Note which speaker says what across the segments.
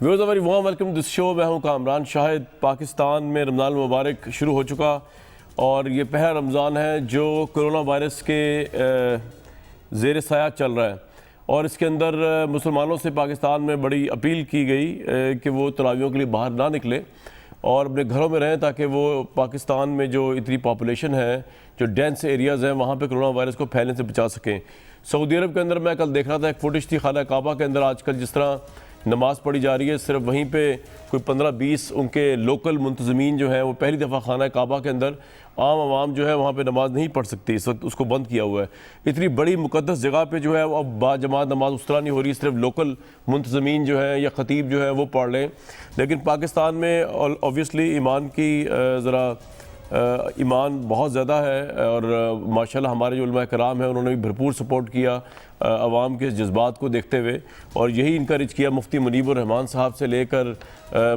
Speaker 1: Viewers very warm welcome this show. मैं हूं कामरान शाहिद। पाकिस्तान में रमज़ान मुबारक शुरू हो चुका और ये पहला रमज़ान है जो कोरोना वायरस के ज़ेर साया चल रहा है और इसके अंदर मुसलमानों से पाकिस्तान में बड़ी अपील की गई कि वो तरावियों के लिए बाहर ना निकले और अपने घरों में रहें ताकि वो पाकिस्तान में जो इतनी पॉपुलेशन है, जो डेंस एरियाज़ हैं, वहाँ पे कोरोना वायरस को फैलने से बचा सकें। सऊदी अरब के अंदर मैं कल देख रहा था, एक फुटेज थी खाना काबा के अंदर आजकल जिस तरह नमाज़ पढ़ी जा रही है, सिर्फ वहीं पे कोई 15-20 उनके लोकल मुंतज़मीन जो है वो पहली दफ़ा खाना काबा के अंदर आम आवाम जो है वहाँ पे नमाज़ नहीं पढ़ सकती। इस वक्त उसको बंद किया हुआ है। इतनी बड़ी मुक़द्दस जगह पे जो है वो अब बाजमात नमाज उस तरह नहीं हो रही, सिर्फ लोकल मुंतज़मीन जो है या ख़तीब जो है वो पढ़ लें। लेकिन पाकिस्तान में ऑब्वियसली ईमान की ज़रा ईमान बहुत ज़्यादा है और माशाल्लाह हमारे जो उलमा कराम हैं उन्होंने भी भरपूर सपोर्ट किया अवाम के जज्बात को देखते हुए और यही इनकरेज किया। मुफ्ती मुनीबुर रहमान साहब से लेकर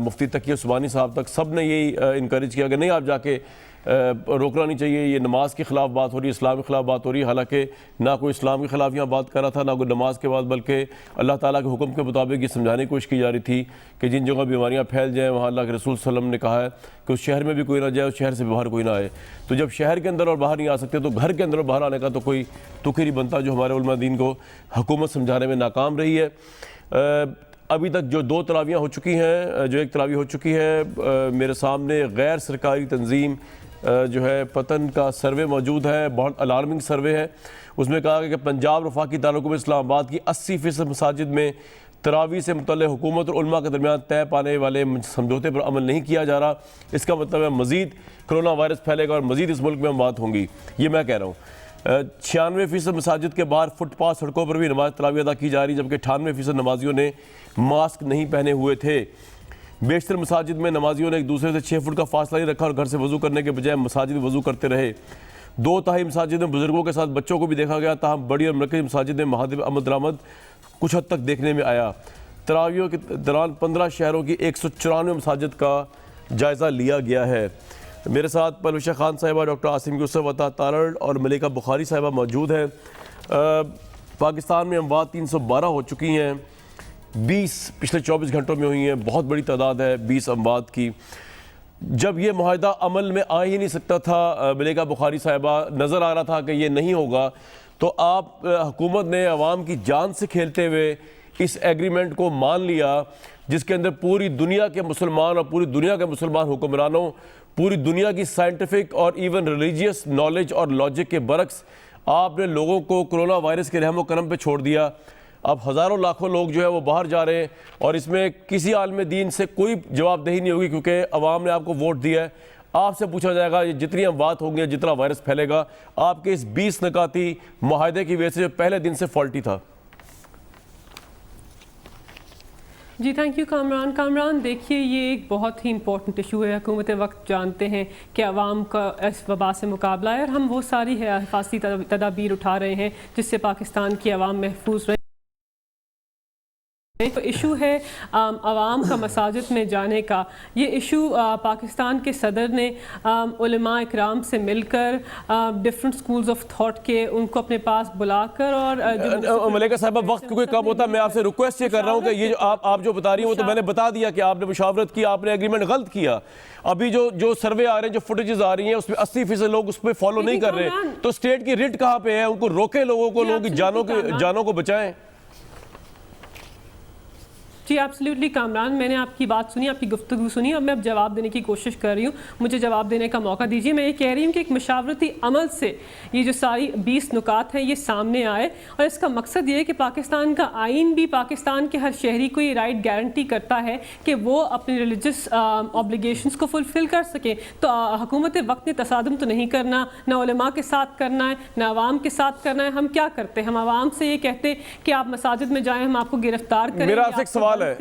Speaker 1: मुफ्ती तकिया सुबानी साहब तक सब ने यही इनकरेज किया कि नहीं, आप जाके रोकना नहीं चाहिए, ये नमाज के ख़िलाफ़ बात हो रही है, इस्लाम के ख़िलाफ़ बात हो रही है। हालांकि ना कोई इस्लाम के ख़िलाफ़ यहाँ बात कर रहा था, ना कोई नमाज के बाद, बल्कि अल्लाह ताला के हुक्म के मुताबिक ये समझाने की कोशिश की जा रही थी कि जिन जगह बीमारियाँ फैल जाएँ वहाँ अल्लाह के रसूल सल्लल्लाहु अलैहि वसल्लम ने कहा है कि उस शहर में भी कोई ना जाए, उस शहर से बाहर कोई ना आए। तो जब शहर के अंदर और बाहर नहीं आ सकते तो घर के अंदर और बाहर आने का तो कोई तुक ही नहीं बनता, जो हमारे उलमा दीन को हुकूमत समझाने में नाकाम रही है। अभी तक जो 2 तरावियाँ हो चुकी हैं, जो एक तरावी हो चुकी है, मेरे सामने गैर सरकारी तंजीम जो है पतन का सर्वे मौजूद है, बहुत अलार्मिंग सर्वे है। उसमें कहा गया कि पंजाब वफाकी दारुल इस्लामाबाद की 80% मसाजिद में तरावी से मुतल्लिक़ हुकूमत और उलमा के दरमियान तय पाने वाले समझौते पर अमल नहीं किया जा रहा। इसका मतलब है मज़ीद कोरोना वायरस फैलेगा और मज़ीद इस मुल्क में अमवात होंगी। ये मैं कह रहा हूँ। 96% मसाजिद के बाहर फुटपाथ सड़कों पर भी नमाज तरावी अदा की जा रही, जबकि 98% नमाजियों ने मास्क नहीं पहने हुए थे। बेशतर मसाजिद में नमाजियों ने एक दूसरे से 6 फुट का फासला ही रखा और घर से वज़ू करने के बजाय मसाजिद वज़ू करते रहे। 2 तिहाई मसाजिद में बुजुर्गों के साथ बच्चों को भी देखा गया, ताहम बड़ी और मरकज़ी मसाजिद में महादेव अमद दरामद कुछ हद तक देखने में आया। तरावियों के दौरान 15 शहरों की 194 मसाजिद का जायज़ा लिया गया है। मेरे साथ पलवशा खान साहिबा, डॉक्टर आसिम यूसुफ, अता तारड़ और मलिका बुखारी साहिबा मौजूद हैं। पाकिस्तान में अमवात 312 हो चुकी हैं, 20 पिछले 24 घंटों में हुई हैं। बहुत बड़ी तादाद है 20 अमवात की। जब ये मुआहदा अमल में आ ही नहीं सकता था, मलिका बुखारी साहिबा, नज़र आ रहा था कि ये नहीं होगा, तो आप हुकूमत ने अवाम की जान से खेलते हुए इस एग्रीमेंट को मान लिया जिसके अंदर पूरी दुनिया के मुसलमान और पूरी दुनिया के मुसलमान हुक्मरानों, पूरी दुनिया की साइंटिफिक और इवन रिलीजियस नॉलेज और लॉजिक के बरक्स आपने लोगों को कोरोना वायरस के रहमो करम पे छोड़ दिया। अब हज़ारों लाखों लोग जो है वो बाहर जा रहे हैं और इसमें किसी आलिम दीन से कोई जवाबदेही नहीं होगी, क्योंकि अवाम ने आपको वोट दिया है। आपसे पूछा जाएगा ये जितनी हम बात होंगी, जितना वायरस फैलेगा, आपके इस 20 नकाती मुआहदे की वजह से जो पहले दिन से फॉल्टी था।
Speaker 2: जी थैंक यू कामरान। देखिए, ये एक बहुत ही इंपॉर्टेंट इशू है। हुकूमत वक्त जानते हैं कि अवाम का इस वबा से मुकाबला है और हम वो सारी हिफाजती तदाबीर उठा रहे हैं जिससे पाकिस्तान की अवाम महफूज रहे। तो इशू है अवाम का मसाजिद में जाने का। ये इशू पाकिस्तान के सदर ने उलमा इकराम से मिलकर डिफरेंट स्कूल्स ऑफ थॉट के उनको अपने पास बुलाकर और
Speaker 1: मलिका साहिबा, वक्त क्योंकि कब होता है, मैं आपसे रिक्वेस्ट ये कर रहा हूँ कि ये जो आप जो बता रही हैं वो तो मैंने बता दिया कि आपने मुशावरत की, आपने एग्रीमेंट गलत किया। अभी जो सर्वे आ रहे हैं, जो फुटेजेस आ रही हैं, उसमें 80% लोग उस पर फॉलो नहीं कर रहे, तो स्टेट की रिट कहाँ पे है? उनको रोके, लोगों की जानों को बचाएं।
Speaker 2: जी एब्सोल्युटली कामरान, मैंने आपकी बात सुनी, आपकी गुफ्तगू सुनी और मैं अब जवाब देने की कोशिश कर रही हूँ। मुझे जवाब देने का मौका दीजिए। मैं ये कह रही हूँ कि एक मशावरती अमल से ये जो सारी 20 नुकात हैं ये सामने आए और इसका मकसद ये है कि पाकिस्तान का आइन भी पाकिस्तान के हर शहरी को ये राइट गारंटी करता है कि वो अपने रिलीजियस ऑब्लिगेशंस को फुलफ़िल कर सके। तो हुकूमत वक्त ने तसादम तो नहीं करना, ना उलमा के साथ करना है, ना अवाम के साथ करना है। हम क्या करते हैं? हम अवाम से ये कहते हैं कि आप मसाजिद में जाएँ, हम आपको गिरफ्तार करेंगे।
Speaker 1: मेरा आपसे एक सवाल है। आप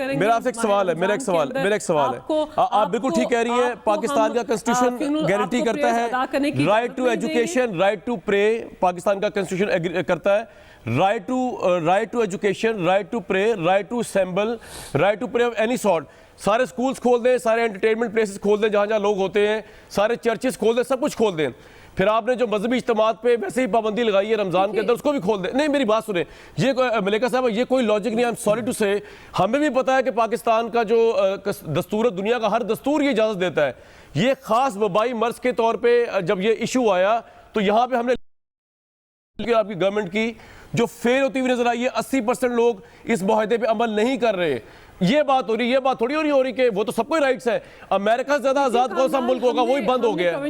Speaker 1: बिल्कुल ठीक कह रही है। पाकिस्तान का कॉन्स्टिट्यूशन गारंटी करता है right to education, right to pray. Pakistan का कॉन्स्टिट्यूशन करता है right to education, right to pray, right to assemble, right to pray of any sort. सारे स्कूल्स खोल दें, सारे एंटरटेनमेंट प्लेसेस खोल दें जहाँ जहाँ लोग होते हैं, सारे चर्चेस खोल दें, सब कुछ खोल दें। फिर आपने जो मजहबी इज्तिमात पे वैसे ही पाबंदी लगाई है रमजान के अंदर, उसको भी खोल दे। नहीं, मेरी बात सुने, ये मलिका साहब, ये कोई लॉजिक नहीं। आई एम सॉरी टू से, हमें भी पता है कि पाकिस्तान का जो दस्तूर है, दुनिया का हर दस्तूर ये इजाजत देता है। ये खास वबाई मर्ज के तौर पर जब ये इशू आया तो यहाँ पे हमने आपकी गवर्नमेंट की जो फेल होती हुई नजर आई है, 80% लोग इस मुआहदे पे अमल नहीं कर रहे। ये बात हो रही, ये बात थोड़ी हो रही कि वो तो सबको राइट्स है। अमेरिका से ज्यादा आजाद कौन सा मुल्क होगा, वही बंद हो गया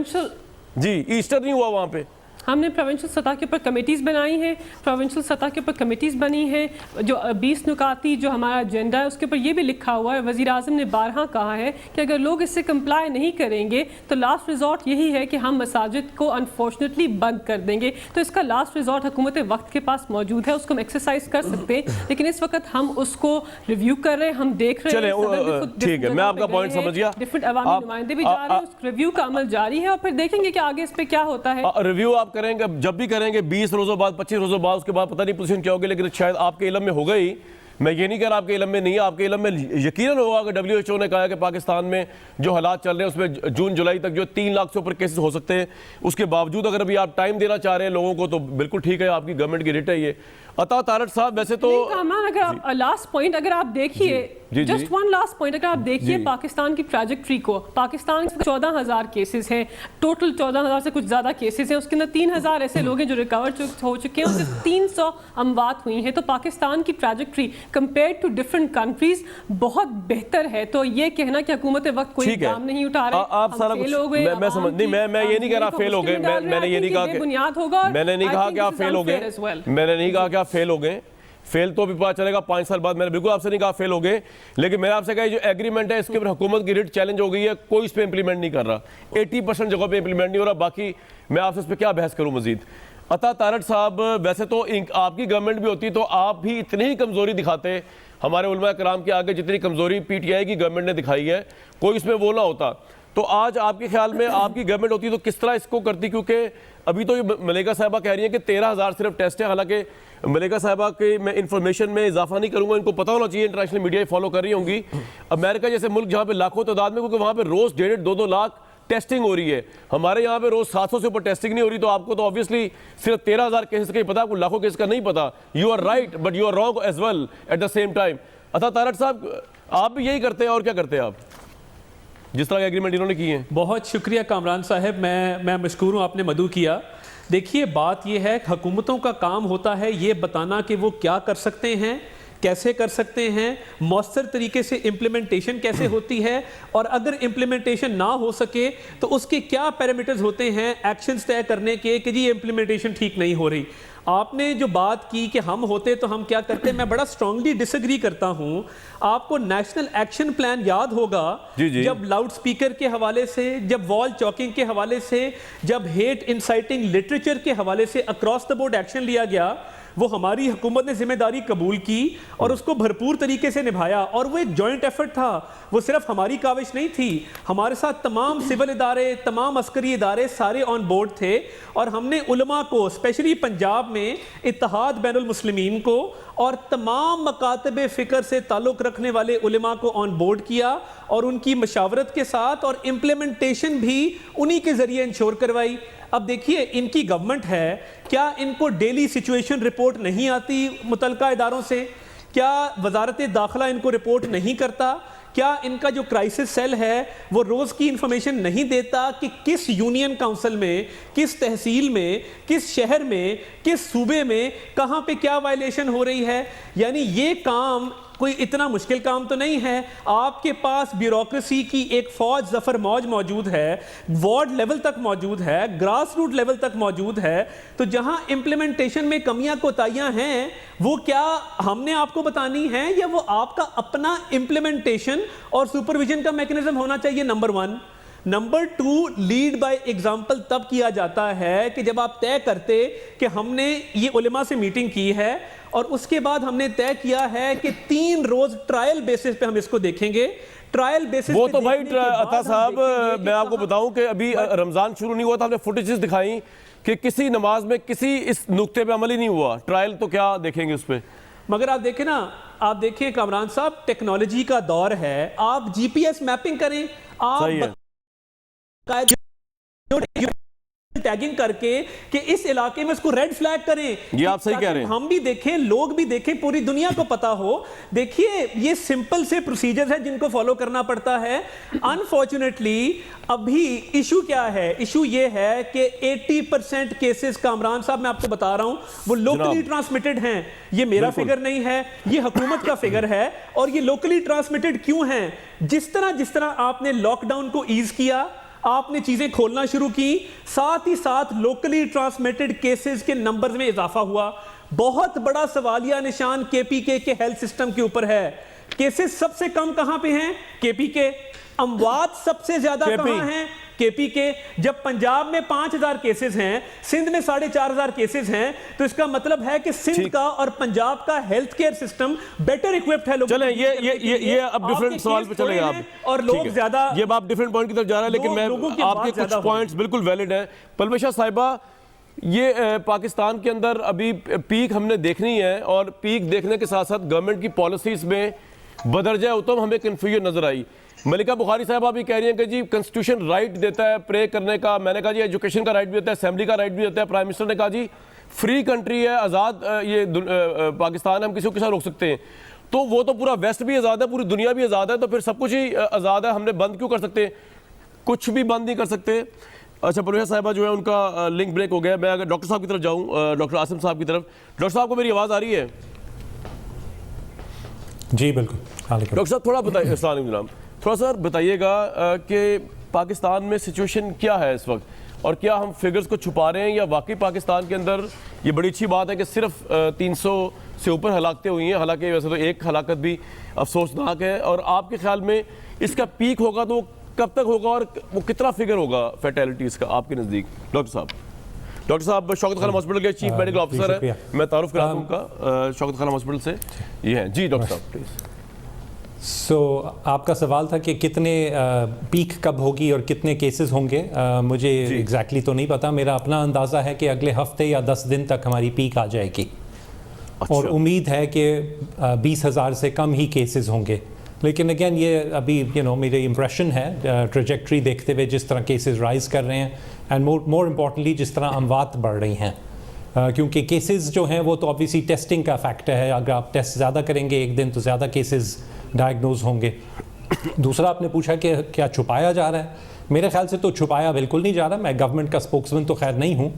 Speaker 1: जी। ईस्टर नहीं हुआ वहां पे।
Speaker 2: हमने प्रोविंशियल सतह के ऊपर कमेटीज़ बनाई हैं, प्रोविंशियल सतह के ऊपर कमेटीज़ बनी हैं। जो 20 नुकाती जो हमारा एजेंडा है उसके ऊपर ये भी लिखा हुआ है, वज़ीर आज़म ने बारहा कहा है कि अगर लोग इससे कंप्लाई नहीं करेंगे तो लास्ट रिजॉर्ट यही है कि हम मसाजिद को अनफॉर्चुनेटली बंद कर देंगे। तो इसका लास्ट रिजॉर्ट हुकूमत वक्त के पास मौजूद है, उसको हम एक्सरसाइज कर सकते हैं, लेकिन इस वक्त हम उसको रिव्यू कर रहे हैं, हम देख रहे हैं।
Speaker 1: ठीक है, मैं आपका पॉइंट समझ गया।
Speaker 2: डिफरेंट अवामी नुमाइंदे भी जा रहे हैं, उस रिव्यू का अमल जारी है और फिर देखेंगे कि आगे इस पर क्या होता है।
Speaker 1: रिव्यू आप करेंगे, जब भी करेंगे 20 रोज़ों बाद, 25 रोज़ों बाद, उसके बाद पता नहीं पोजीशन क्या होगी, लेकिन शायद आपके इल्म में हो गई। मैं ये नहीं कह रहा आपके इल्म में नहीं है, आपके इल्म में यकीनन होगा कि WHO ने कहा है कि पाकिस्तान में जो हालात चल रहे हैं उसमें जून जुलाई तक जो 3 लाख से ऊपर केसेस हो सकते हैं। उसके बावजूद अगर अभी आप टाइम देना चाह रहे हैं लोगों को तो बिल्कुल ठीक है, आपकी गवर्नमेंट की रिट है ये। अता तारड़ साहब, वैसे तो
Speaker 2: अगर आप लास्ट पॉइंट अगर आप देखिए, जस्ट वन लास्ट पॉइंट, अगर आप देखिए पाकिस्तान की ट्रैजेक्टरी को, पाकिस्तान में 14,000 केसेस हैं टोटल, 14,000 से कुछ ज़्यादा केसेस हैं, उसके अंदर 3,000 ऐसे लोग हैं जो रिकवर हो चुके हैं, उससे 300 अमवात हुई हैं। तो पाकिस्तान की trajectory compare to different countries बहुत बेहतर है। तो ये कहना कि हुकूमत वक्त कोई काम नहीं उठा रहे,
Speaker 1: आप सारा कुछ मैं समझ नहीं, मैं ये नहीं कह रहा फेल हो गए, मैंने ये नहीं कहा कि
Speaker 2: बुनियाद होगा,
Speaker 1: मैंने नहीं कहा कि आप फेल हो गए, मैंने नहीं कहा कि आप फेल हो गए। फेल तो भी पता चलेगा 5 साल बाद। मैंने बिल्कुल आपसे नहीं कहा फेल हो गए, लेकिन मैंने आपसे कहा जो एग्रीमेंट है इसके ऊपर हुकूमत की रिट चैलेंज हो गई है, कोई इस पर इंप्लीमेंट नहीं कर रहा, 80% जगह पे इंप्लीमेंट नहीं हो रहा। बाकी मैं आपसे इस पर क्या बहस करूं मजीद। अता तारड़ साहब, वैसे तो आपकी गवर्नमेंट भी होती तो आप भी इतनी ही कमजोरी दिखाते हमारे उलमा कराम के आगे जितनी कमजोरी PTI की गवर्नमेंट ने दिखाई है, कोई इसमें वो ना होता। तो आज आपके ख्याल में आपकी गवर्नमेंट होती तो किस तरह इसको करती? क्योंकि अभी तो ये मलिका साहिबा कह रही है कि 13,000 सिर्फ टेस्ट है। हालांकि मलिका साहिबा के मैं इन्फॉर्मेशन में इजाफा नहीं करूंगा, इनको पता होना चाहिए, इंटरनेशनल मीडिया फॉलो कर रही होंगी। अमेरिका जैसे मुल्क जहाँ पे लाखों तादाद में, क्योंकि वहाँ पे रोज 1.5-2 लाख टेस्टिंग हो रही है, हमारे यहाँ पे रोज 700 से ऊपर टेस्टिंग नहीं हो रही। तो आपको तो ऑब्वियसली सिर्फ 13,000 केसेस का ही पता, आपको लाखों केस का नहीं पता। You are right but you are wrong as well at the same time. Atta Tarar साहब, आप भी यही करते हैं और क्या करते हैं आप, जिस तरह के एग्रीमेंट इन्होंने किए हैं?
Speaker 3: बहुत शुक्रिया कामरान साहब, मैं मशकूर हूँ, आपने मदू किया। देखिए, बात यह है हुकूमतों का काम होता है ये बताना कि वो क्या कर सकते हैं, कैसे कर सकते हैं, मौसर तरीके से इम्प्लीमेंटेशन कैसे होती है, और अगर इम्प्लीमेंटेशन ना हो सके तो उसके क्या पैरामीटर्स होते हैं एक्शंस तय करने के कि जी ये इम्प्लीमेंटेशन ठीक नहीं हो रही। आपने जो बात की कि हम होते तो हम क्या करते, मैं बड़ा स्ट्रांगली डिसएग्री करता हूं। आपको नेशनल एक्शन प्लान याद होगा, जब लाउड स्पीकर के हवाले से, जब वॉल चॉकिंग के हवाले से, जब हेट इंसाइटिंग लिटरेचर के हवाले से अक्रॉस द बोर्ड एक्शन लिया गया, वो हमारी हुकूमत ने जिम्मेदारी कबूल की और उसको भरपूर तरीके से निभाया। और वो एक जॉइंट एफर्ट था, वो सिर्फ हमारी काविश नहीं थी, हमारे साथ तमाम सिविल इदारे, तमाम अस्करी इदारे सारे ऑन बोर्ड थे। और हमने उलमा को, स्पेशली पंजाब में इत्तेहाद बैनुल मुस्लिमीन को और तमाम मकातब फ़िक्र से ताल्लुक़ रखने वाले उलमा को ऑन बोर्ड किया और उनकी मशावरत के साथ और इम्प्लीमेंटेशन भी उन्हीं के ज़रिए इंश्योर करवाई। अब देखिए, इनकी गवर्नमेंट है, क्या इनको डेली सिचुएशन रिपोर्ट नहीं आती मुतलका इदारों से? क्या वजारत दाखिला इनको रिपोर्ट नहीं करता? क्या इनका जो क्राइसिस सेल है वो रोज़ की इंफॉर्मेशन नहीं देता कि किस यूनियन काउंसिल में, किस तहसील में, किस शहर में, किस सूबे में कहाँ पे क्या वायलेशन हो रही है? यानी ये काम कोई इतना मुश्किल काम तो नहीं है। आपके पास ब्यूरोक्रेसी की एक फौज जफर मौज मौजूद है, वार्ड लेवल तक मौजूद है, ग्रास रूट लेवल तक मौजूद है। तो जहां इंप्लीमेंटेशन में कमियां कोताहियां हैं, वो क्या हमने आपको बतानी है या वो आपका अपना इंप्लीमेंटेशन और सुपरविजन का मैकेनिज्म होना चाहिए? Number 1। Number 2, lead by example तब किया जाता है कि जब आप तय करते कि हमने ये उलेमा से मीटिंग की है और उसके बाद हमने तय किया है कि 3 रोज ट्रायल बेसिस पे हम इसको देखेंगे। ट्रायल बेसिस
Speaker 1: वो तो भाई अता साहब, मैं आपको बताऊं कि अभी रमजान शुरू नहीं हुआ था, हमने फुटेजेस दिखाई कि किसी नमाज में किसी इस नुक्ते पे अमल ही नहीं हुआ। ट्रायल तो क्या देखेंगे उस पर?
Speaker 3: मगर आप देखें ना, आप देखिए कामरान साहब, टेक्नोलॉजी का दौर है, आप GPS मैपिंग करें, आप टैगिंग करके कि इस इलाके में इसको रेड फ्लैग करें।
Speaker 1: ये आप सही कह रहे हैं।
Speaker 3: हम भी देखें, लोग भी देखें, पूरी दुनिया को पता हो। देखिए ये सिंपल से प्रोसीजर है जिनको फॉलो करना पड़ता है। अनफॉर्चुनेटली अभी इशू क्या है? इशू ये है कि 80% केसेस, कामरान साहब मैं आपको बता रहा हूं, वो लोकली ट्रांसमिटेड हैं। ये मेरा फिगर नहीं है, ये हुकूमत का फिगर है। और ये लोकली ट्रांसमिटेड क्यों हैं? जिस तरह आपने लॉकडाउन को ईज किया, आपने चीजें खोलना शुरू की, साथ ही साथ लोकली ट्रांसमिटेड केसेस के नंबर्स में इजाफा हुआ। बहुत बड़ा सवालिया निशान केपीके के हेल्थ सिस्टम के ऊपर है। केसेस सबसे कम कहां पे हैं? केपीके। अमवात सबसे ज्यादा कहां हैं? केपीके। जब पंजाब में 5000 केसेस हैं, सिंध में 4500 केसेस हैं, तो इसका मतलब है कि सिंध का और पंजाब का health care system better equipped है।
Speaker 1: चलें, ये अब डिफरेंट सवाल पे चलेगा आप,
Speaker 3: और लोग ज्यादा,
Speaker 1: ये आप डिफरेंट पॉइंट की तरफ जा रहा है, लेकिन मैं आपके कुछ पॉइंट्स बिल्कुल वैलिड हैं। पलवेशा साहिबा, ये पाकिस्तान के अंदर अभी पीक हमने देखनी है, और पीक देखने के साथ साथ गवर्नमेंट की पॉलिसीज में बदरजा उत्तम हमें कन्फ्यूजन नजर आई। मलिका बुखारी साहब आप ये कह रही हैं कि जी कॉन्स्टिट्यूशन राइट देता है प्रे करने का, मैंने कहा जी एजुकेशन का राइट भी देता है, असेंबली का राइट भी देता है। प्राइम मिनिस्टर ने कहा जी फ्री कंट्री है, आज़ाद ये पाकिस्तान है, हम किसी को किसा रोक सकते हैं। तो वो तो पूरा वेस्ट भी आज़ाद है, पूरी दुनिया भी आज़ाद है, तो फिर सब कुछ ही आज़ाद है, हमने बंद क्यों कर सकते? कुछ भी बंद नहीं कर सकते। अच्छा, परवेश साहिबा जो है उनका लिंक ब्रेक हो गया। मैं अगर डॉक्टर साहब की तरफ जाऊँ, डॉक्टर आसिम साहब की तरफ, डॉक्टर साहब को मेरी आवाज़ आ रही है?
Speaker 4: जी बिल्कुल।
Speaker 1: डॉक्टर साहब थोड़ा बताइए, अस्सलाम वालेकुम जनाब, थोड़ा सा बताइएगा कि पाकिस्तान में सिचुएशन क्या है इस वक्त, और क्या हम फिगर्स को छुपा रहे हैं, या वाकई पाकिस्तान के अंदर ये बड़ी अच्छी बात है कि सिर्फ 300 से ऊपर हलाकतें हुई हैं, हालांकि वैसे तो एक हलाकत भी अफसोसनाक है। और आपके ख्याल में इसका पीक होगा तो कब तक होगा, और वो कितना फिगर होगा फैटेलिटीज़ का आपके नज़दीक? डॉक्टर साहब शौकत खानम हॉस्पिटल के चीफ मेडिकल ऑफिसर है, मैं तारुफ कराता हूं उनका, शौकत खानम हॉस्पिटल से ये हैं। जी डॉक्टर साहब प्लीज़।
Speaker 4: आपका सवाल था कि कितने पीक कब होगी और कितने केसेस होंगे। मुझे एग्जैक्टली तो नहीं पता, मेरा अपना अंदाज़ा है कि अगले हफ्ते या 10 दिन तक हमारी पीक आ जाएगी। अच्छा। और उम्मीद है कि 20,000 से कम ही केसेस होंगे। लेकिन अगेन ये अभी मेरे इम्प्रेशन है ट्रेजेक्ट्री देखते हुए, जिस तरह केसेस राइज कर रहे हैं, एंड मोर इम्पॉर्टेंटली जिस तरह अमवात बढ़ रही हैं, क्योंकि केसेस जो हैं वो तो ऑब्वियसली टेस्टिंग का फैक्टर है। अगर आप टेस्ट ज़्यादा करेंगे एक दिन तो ज़्यादा केसेस डायग्नोज होंगे। दूसरा आपने पूछा कि क्या छुपाया जा रहा है। मेरे ख्याल से तो छुपाया बिल्कुल नहीं जा रहा। मैं गवर्नमेंट का स्पोक्समैन तो खैर नहीं हूँ,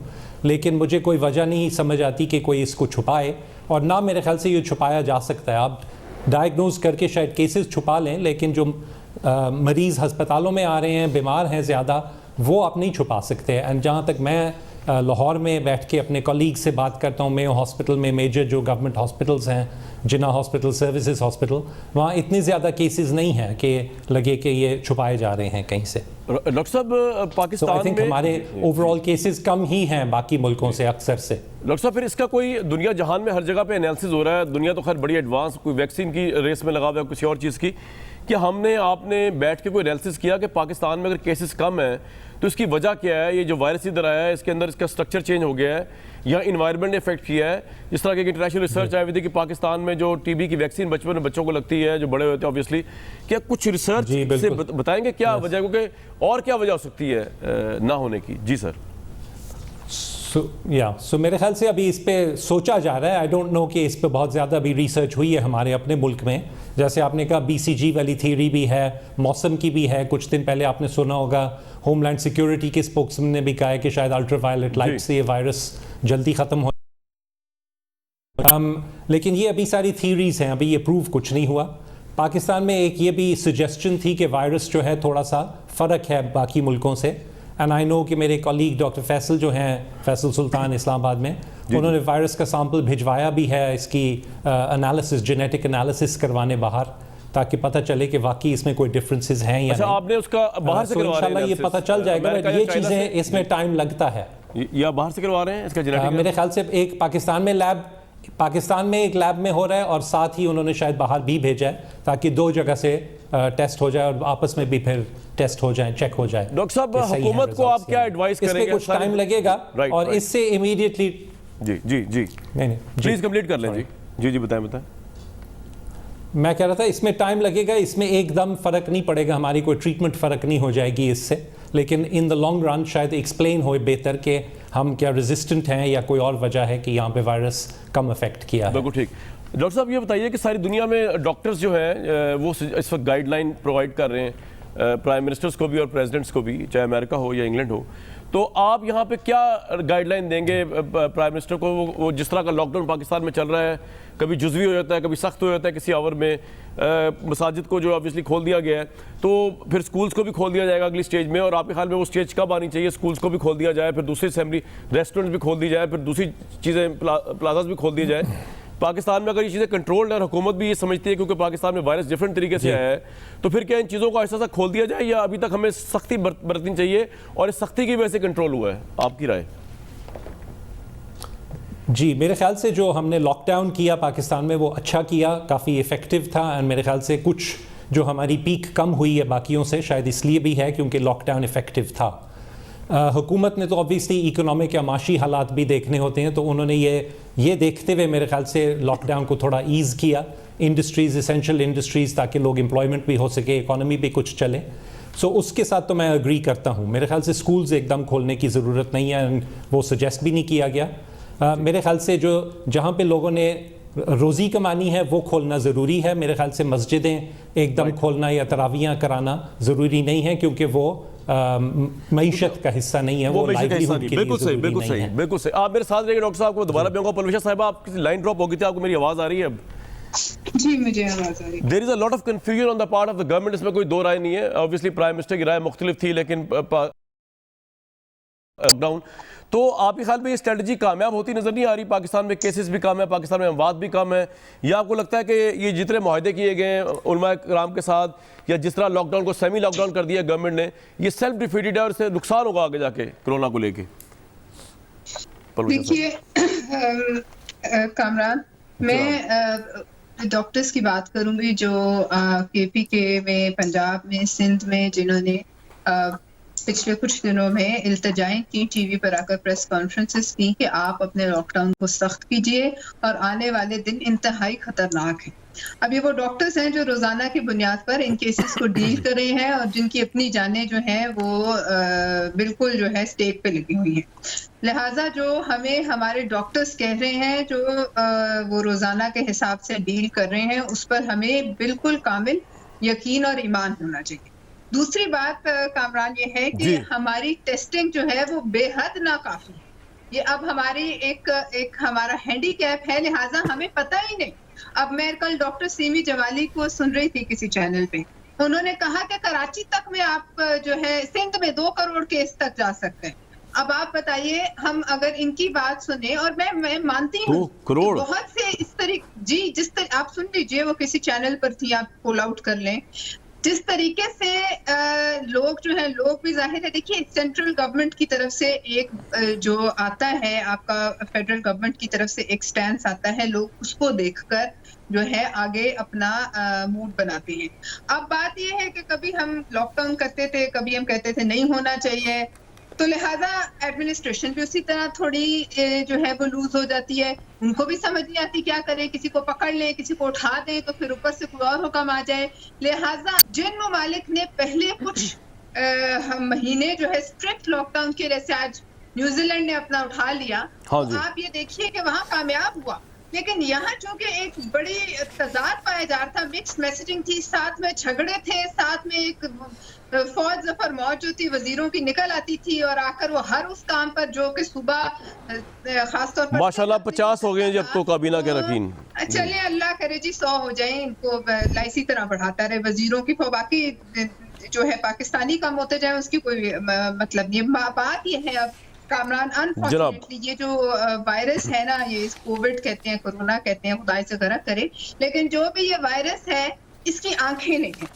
Speaker 4: लेकिन मुझे कोई वजह नहीं समझ आती कि कोई इसको छुपाए, और ना मेरे ख्याल से ये छुपाया जा सकता है। आप डायग्नोज करके शायद केसेस छुपा लें, लेकिन जो मरीज़ हस्पतालों में आ रहे हैं, बीमार हैं ज़्यादा, वो आप नहीं छुपा सकते। एंड जहाँ तक मैं लाहौर में बैठ के अपने कॉलीग से बात करता हूँ, मेयो हॉस्पिटल में, मेजर जो गवर्नमेंट हॉस्पिटल्स हैं, जिन्ना हॉस्पिटल, सर्विसेज हॉस्पिटल, वहाँ इतनी ज़्यादा केसेस नहीं हैं कि लगे कि ये छुपाए जा रहे हैं कहीं से।
Speaker 1: डॉक्टर साहब पाकिस्तान में
Speaker 4: हमारे ओवरऑल केसेस कम ही हैं बाकी मुल्कों से अक्सर से।
Speaker 1: डॉक्टर साहब फिर इसका कोई दुनिया जहान में हर जगह पे एनालिसिस हो रहा है, दुनिया तो खैर बड़ी एडवांस, कोई वैक्सीन की रेस में लगा हुआ है, किसी और चीज़ की, क्या हमने आपने बैठ के कोई एनालिसिस किया कि पाकिस्तान में अगर केसेस कम है तो इसकी वजह क्या है? ये जो वायरस इधर आया है इसके अंदर इसका स्ट्रक्चर चेंज हो गया है, या इन्वायरमेंट ने इफेक्ट किया है? जिस तरह की इंटरनेशनल रिसर्च आई हुई थी कि पाकिस्तान में जो टीबी की वैक्सीन बचपन में बच्चों को लगती है जो बड़े होते हैं ऑब्वियसली, क्या कुछ रिसर्च से बताएंगे क्या वजह, क्योंकि और क्या वजह हो सकती है ना होने की? जी सर।
Speaker 4: सो मेरे ख्याल से अभी इस पे सोचा जा रहा है। आई डोंट नो कि इस पे बहुत ज़्यादा अभी रिसर्च हुई है हमारे अपने मुल्क में। जैसे आपने कहा BCG वाली थ्योरी भी है, मौसम की भी है। कुछ दिन पहले आपने सुना होगा होमलैंड सिक्योरिटी के स्पोक्समैन ने भी कहा है कि शायद अल्ट्रावायलेट लाइट से ये वायरस जल्दी ख़त्म हो। लेकिन ये अभी सारी थ्योरीज हैं, अभी ये प्रूव कुछ नहीं हुआ। पाकिस्तान में एक ये भी सजेशन थी कि वायरस जो है थोड़ा सा फ़र्क है बाकी मुल्कों से। एंड आई नो कि मेरे कॉलीग डॉक्टर फैसल जो हैं, फैसल सुल्तान इस्लामाबाद में, उन्होंने वायरस का सैंपल भिजवाया भी है इसकी एनालिसिस, जेनेटिक एनालिसिस करवाने बाहर, ताकि पता चले कि वाकई इसमें कोई डिफरेंसेस हैं या
Speaker 1: अच्छा,
Speaker 4: नहीं।
Speaker 1: आपने उसका बाहर से करवा रहे हैं?
Speaker 4: ये पता चल जाएगा, ये चीज़ें इसमें टाइम लगता है।
Speaker 1: या बाहर से करवा रहे हैं इसका जेनेटिक?
Speaker 4: मेरे ख्याल से एक पाकिस्तान में एक लैब में हो रहा है, और साथ ही उन्होंने शायद बाहर भी भेजा है ताकि 2 जगह से टेस्ट हो जाए और आपस में भी फिर टेस्ट हो जाए, चेक हो जाए।
Speaker 1: डॉक्टर साहब हुकूमत को आप क्या एडवाइस करेंगे?
Speaker 4: इसमें कुछ टाइम लगेगा और इससे इमीडिएटली
Speaker 1: जी नहीं प्लीज कंप्लीट कर लें। जी बताएं। मैं
Speaker 4: कह रहा था इसमें टाइम लगेगा, इसमें एकदम फ़र्क नहीं पड़ेगा, हमारी कोई ट्रीटमेंट फ़र्क नहीं हो जाएगी इससे। लेकिन इन द लॉन्ग रन शायद एक्सप्लेन हो बेहतर कि हम क्या रेजिस्टेंट हैं या कोई और वजह है कि यहाँ पे वायरस कम अफेक्ट किया है।
Speaker 1: बिल्कुल ठीक। डॉक्टर साहब ये बताइए कि सारी दुनिया में डॉक्टर्स जो हैं वो इस वक्त गाइडलाइन प्रोवाइड कर रहे हैं प्राइम मिनिस्टर्स को भी और प्रेसिडेंट्स को भी, चाहे अमेरिका हो या इंग्लैंड हो, तो आप यहाँ पे क्या गाइडलाइन देंगे प्राइम मिनिस्टर को? वो जिस तरह का लॉकडाउन पाकिस्तान में चल रहा है, कभी जुज़वी हो जाता है, कभी सख्त हो जाता है किसी आवर में, मसाजिद को जो ऑब्वियसली खोल दिया गया है, तो फिर स्कूल्स को भी खोल दिया जाएगा अगली स्टेज में, और आपके ख्याल में वो स्टेज कब आनी चाहिए? स्कूल्स को भी खोल दिया जाए, फिर दूसरी असेंबली, रेस्टोरेंट्स भी खोल दी जाए, फिर दूसरी चीज़ें प्लाजाज भी खोल दिए जाए। पाकिस्तान में अगर ये चीज़ें कंट्रोल्ड है, हुकूमत भी ये समझती है क्योंकि पाकिस्तान में वायरस डिफरेंट तरीके से आया है, तो फिर क्या इन चीज़ों को ऐसा खोल दिया जाए या अभी तक हमें सख्ती बरतनी चाहिए और इस सख्ती की वजह से कंट्रोल हुआ है? आपकी राय?
Speaker 4: जी, मेरे ख्याल से जो हमने लॉकडाउन किया पाकिस्तान में वो अच्छा किया, काफ़ी इफ़ेक्टिव था। और मेरे ख्याल से कुछ जो हमारी पीक कम हुई है बाकियों से शायद इसलिए भी है क्योंकि लॉकडाउन इफ़ेक्टिव था। हुकूमत ने तो ऑब्वियसली इकोनॉमिक या माशी हालात भी देखने होते हैं, तो उन्होंने ये देखते हुए मेरे ख्याल से लॉकडाउन को थोड़ा ईज़ किया, इंडस्ट्रीज़, एसेंशियल इंडस्ट्रीज़, ताकि लोग एम्प्लॉयमेंट भी हो सके, इकोनॉमी भी कुछ चले। सो उसके साथ तो मैं एग्री करता हूँ। मेरे ख्याल से स्कूल्स एकदम खोलने की ज़रूरत नहीं है, वो सजेस्ट भी नहीं किया गया। मेरे ख्याल से जो जहाँ पे लोगों ने रोज़ी कमानी है वो खोलना ज़रूरी है। मेरे ख्याल से मस्जिदें एकदम खोलना या तरावियाँ कराना ज़रूरी नहीं है क्योंकि वो मईशत का हिस्सा नहीं है, वो लाइवलीहुड के लिए
Speaker 1: बिल्कुल सही,
Speaker 4: ज़रूरी
Speaker 1: बिल्कुल
Speaker 4: नहीं
Speaker 1: सही,
Speaker 4: है।
Speaker 1: बिल्कुल सही। आप मेरे साथ रहिए डॉक्टर साहब को दोबारा कहूँगा। परवेशा साहिबा, आपकी लाइन ड्रॉप हो गई थी, आपको मेरी आवाज़ आ रही है अब?
Speaker 5: जी, मुझे आवाज़ आ रही है।
Speaker 1: There is a lot of confusion on the part of the government, इसमें कोई दो राय नहीं है। ऑब्वियसली प्राइम मिनिस्टर की राय मुख्तलिफ थी, लेकिन लॉकडाउन तो आपके ख्याल में ये स्ट्रेटजी कामयाब होती नजर नहीं आ रही? पाकिस्तान में केसेस भी कम है, पाकिस्तान में अमवात भी कम है, या आपको लगता है कि ये जितने मुआहदे किए गए हैं उलमा कराम के साथ या जिस तरह लॉकडाउन को सेमी लॉकडाउन कर दिया गवर्नमेंट ने, ये सेल्फ डिफीटेड है और इससे नुकसान होगा आगे जाके कोरोना को लेके?
Speaker 5: देखिए कामरान, मैं डॉक्टर्स की बात करूंगी जो KPK में, पंजाब में, सिंध में, जिन्होंने पिछले कुछ दिनों में इल्तजाएं की, टीवी पर आकर प्रेस कॉन्फ्रेंसेस की कि आप अपने लॉकडाउन को सख्त कीजिए और आने वाले दिन इंतहाई खतरनाक हैं। अब ये वो डॉक्टर्स हैं जो रोजाना की बुनियाद पर इन केसेस को डील कर रहे हैं और जिनकी अपनी जानें जो हैं वो बिल्कुल जो है स्टेक पे लगी हुई हैं। लिहाजा जो हमें हमारे डॉक्टर्स कह रहे हैं, जो वो रोजाना के हिसाब से डील कर रहे हैं, उस पर हमें बिल्कुल कामिल यकीन और ईमान होना चाहिए। दूसरी बात कामरान ये है कि हमारी टेस्टिंग जो है वो बेहद नाकाफी है। ये अब हमारी एक हमारा हैंडीकैप है, लिहाजा हमें पता ही नहीं। अब मैं कल डॉक्टर सीमी जवाली को सुन रही थी किसी चैनल पे, उन्होंने कहा कि कराची तक में आप जो है सिंध में 2 करोड़ केस तक जा सकते हैं। अब आप बताइए, हम अगर इनकी बात सुने, और मैं मानती हूँ बहुत से इस तरीके, जी जिस तरह आप सुन लीजिए, वो किसी चैनल पर थी, आप पुल आउट कर लें, जिस तरीके से लोग जो है, लोग भी जाहिर है, देखिए सेंट्रल गवर्नमेंट की तरफ से एक जो आता है, आपका फेडरल गवर्नमेंट की तरफ से एक स्टैंस आता है, लोग उसको देखकर जो है आगे अपना मूड बनाते हैं। अब बात यह है कि कभी हम लॉकडाउन करते थे, कभी हम कहते थे नहीं होना चाहिए, तो लिहाजा एडमिनिस्ट्रेशन भी उसी तरह थोड़ी जो है वो लूज हो जाती है। उनको भी समझ नहीं आती क्या करें, किसी को पकड़ लें, किसी को उठा दें तो फिर ऊपर से कोई और हुक्म आ जाए। लिहाजा जिन ममालिक ने पहले कुछ महीने जो है स्ट्रिक्ट लॉकडाउन के, जैसे आज न्यूजीलैंड ने अपना उठा लिया, तो आप ये देखिए कि वहाँ कामयाब हुआ। लेकिन यहाँ चूंकि एक बड़ी तजाद पाया जा रहा था, मिक्स मैसेजिंग थी, साथ में झगड़े थे, साथ में एक फौज जफर मौज जो थी वजीरों की निकल आती थी और आकर वो हर उस काम पर जो कि सुबह खासतौर पर
Speaker 1: माशाल्लाह 50 हो गए जब तो काबीना के रकीन।
Speaker 5: चलिए अल्लाह करे जी 100 हो जाए, इनको इसी तरह बढ़ाता रहे वजीरों की। बाकी जो है पाकिस्तानी कम होते जाए उसकी कोई मतलब नहीं। बात ये है अब कामरान, अनफॉर्चुनेटली ये जो वायरस है ना, ये कोविड कहते हैं, कोरोना कहते हैं, खुदा से गरक करे, लेकिन जो भी ये वायरस है इसकी आंखें नहीं है,